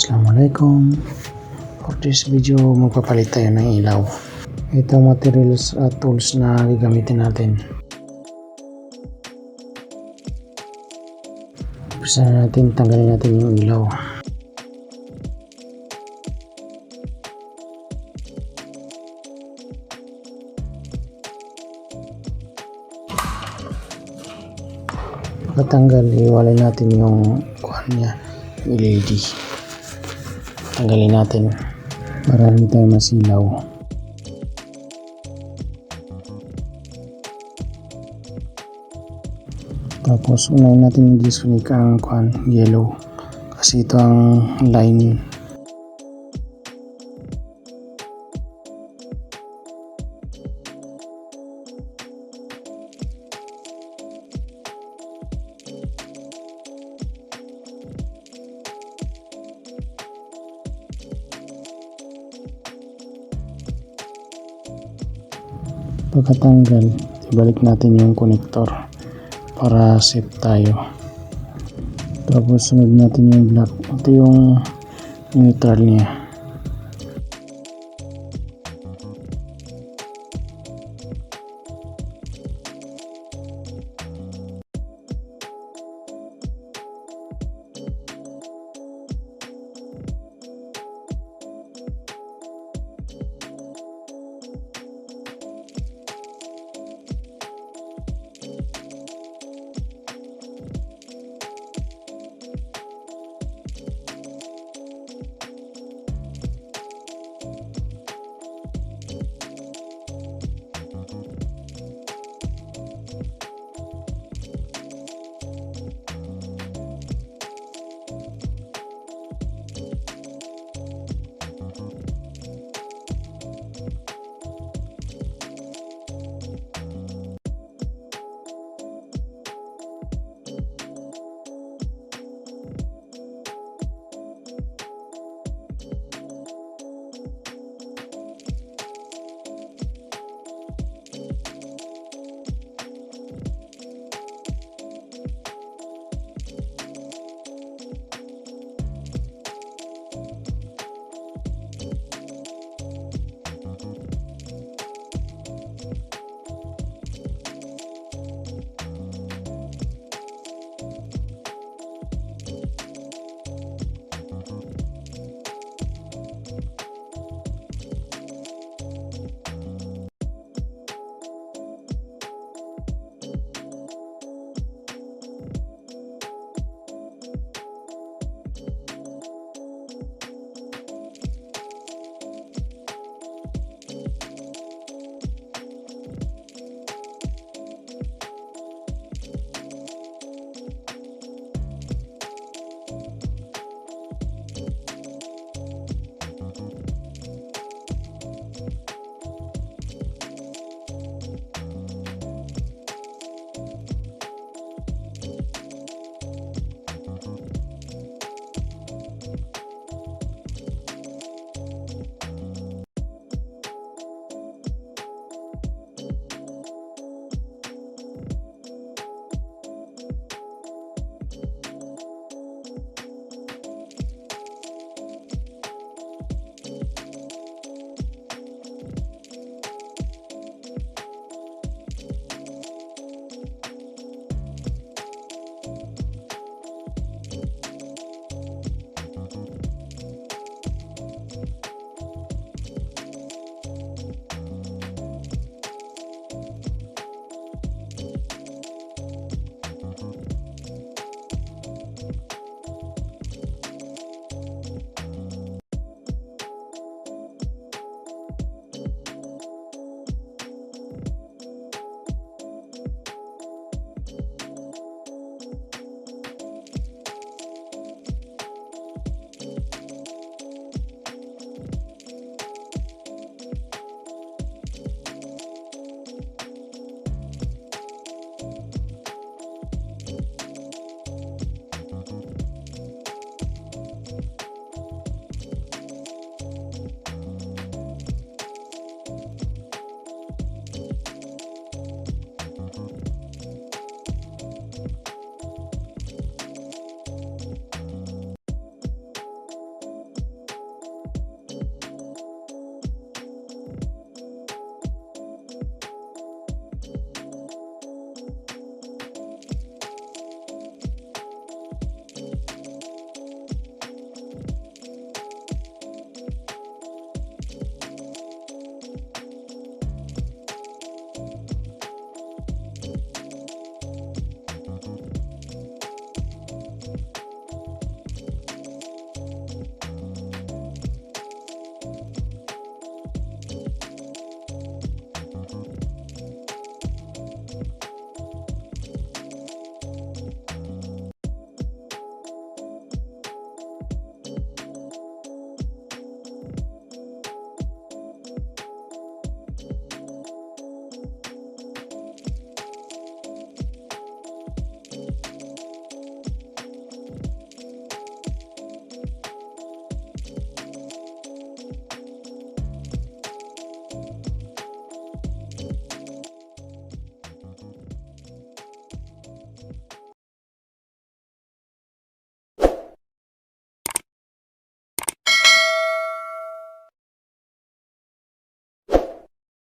Assalamualaikum. For this video, magpapalit tayo ng ilaw. Ito ang materials at tools na gagamitin natin. Umpisa natin, tanggalin natin yung ilaw. Pagkatanggal, iwalay natin yung kuhan niya, yung LED. Tanggalin natin para hindi tayo masilaw. Tapos unahin natin yung disconnect ang kuhan, yellow, kasi ito ang line. Pagkatanggal, ibalik natin yung connector para safe tayo. Tapos sunod natin yung black. Ito yung neutral niya.